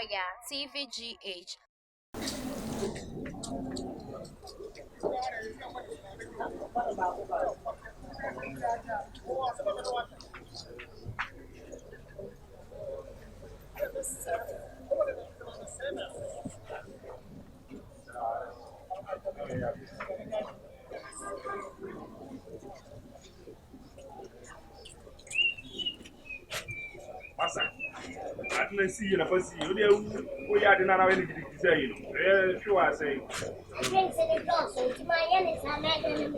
Oya, TVGH. Masa, I didn't see you in a pussy. We are not ready to say, you know. Sure, I say. Drinks in the glass, so my enemies are not going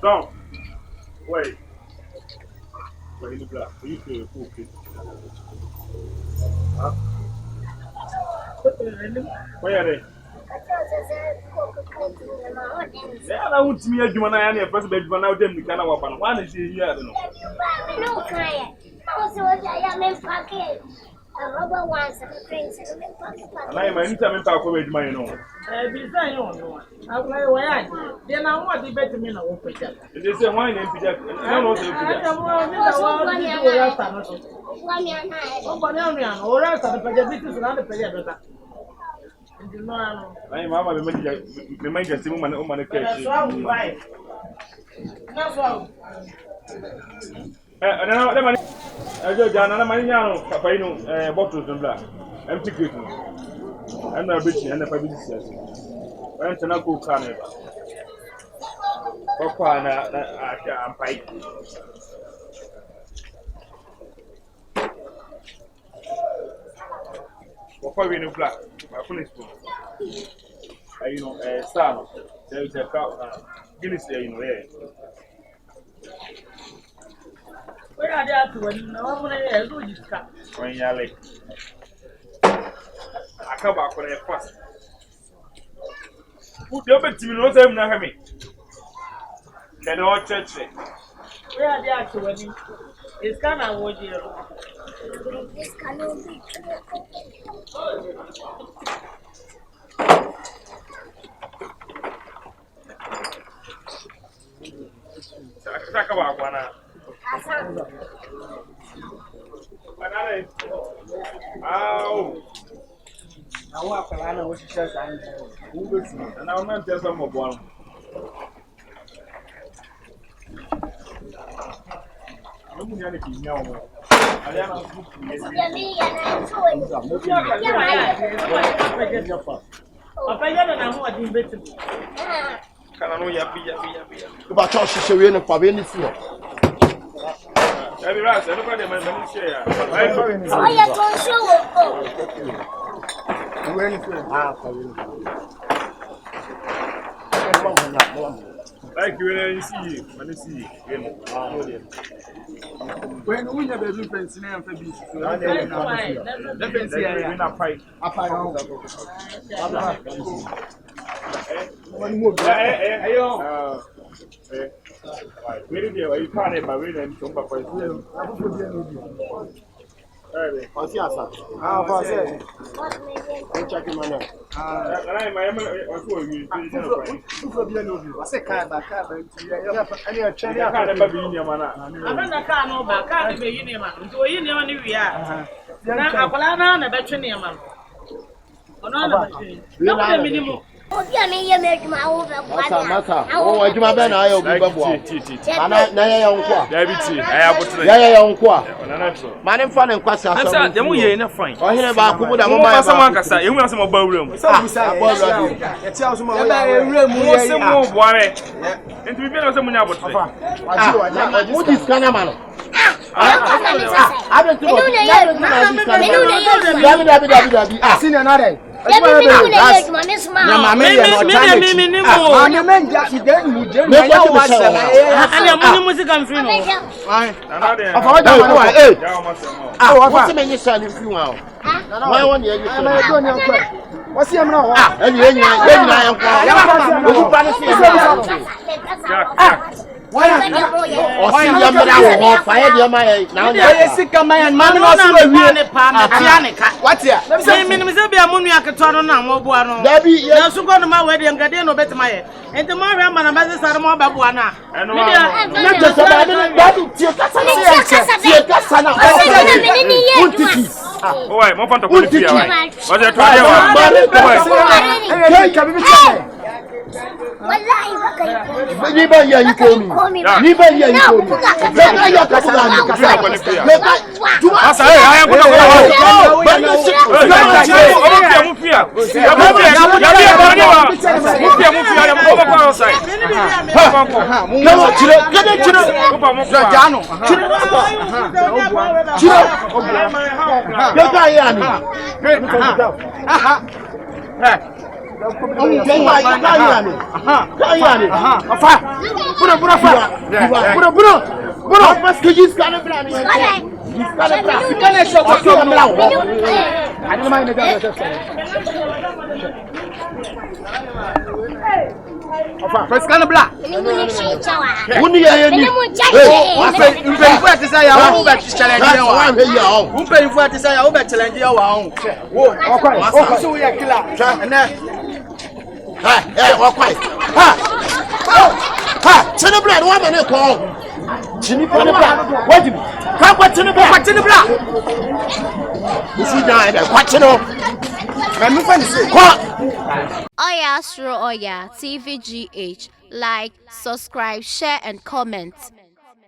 Don't. Wait. Wait, in the black. You feel okay. Huh? Where are they? Yeah, I want to meet you when I am a first bed when I didn't become a weapon. One is here. I don't know. No, I also I am in pocket. A rubber ones and drinks in the pocket. And I am anytime talk with my own. Besides, I play where then I want to bet me no open. It is a wine and pijak. I don't know what to I am Mamma, the major woman on my case. That's all. I don't know. I go down on my young Papino bottles and black. Empty cooking. I'm not rich and the publicity. I'm to not go Canada. Papa and pipe. Papa, we know black. My police. You know, son. There is a cow. Guinness there, you know, there. Where are they when no one is When you're late, I come back when I first. Who the other team knows them now? Me. Can all church. where are they when it's kind of what you This cannot be. Talk about one. Ow! I want to learn what she says. And I'm not just some of one. I'm going to be no. I About how she should win for anything. every rat, everybody, my share. Oh, yeah, Thank you, and see you. When you see you. When we have a difference in our babies, one more. Where do you can't have a and some papa? Oh, yeah, me, you make my own. Oh, I do my best. I will be back. Man, I'm fun and quite a fine. Oh, here about Kuba, someone can say, you want some about room. It's also my room. Why? And to be better, someone about what is Canaman? I don't know. I've seen another. What's your name? Why Osi yamra wo fa ye de ma ye na nya. Oye sika man ma no so awie ne pa na tia ne ka. What ya? Say minimum say bia munu aketo no na mo boa no. Dabi Na so ko no ma we de ngade no betima ye. Enti mo hwe ma na ba se sare mo ba boa na. na je so ba de dabi tie kasa na ye tie kasa na. Oi, mo fanta ko fia wai. O je to ye wa. Hey, ka bi tse. Wallahi baka Ni ba ya yi ko mi. Ni ba ya yi ko mi. Na ya ka bu na kasa. Asa eh ayan ko ko. Ba no si. Mu fia. Ya mu fia ya ko ko outside. Na mo chire, gade chire. Ja no. Chire. Ya ka ya ni. Chini bread, one minute call. Chini bread, what do you? Come what chini bread? What chini bread? You see now, what chini? Oya Astro Oya TVGH. Like, subscribe, share, and comment.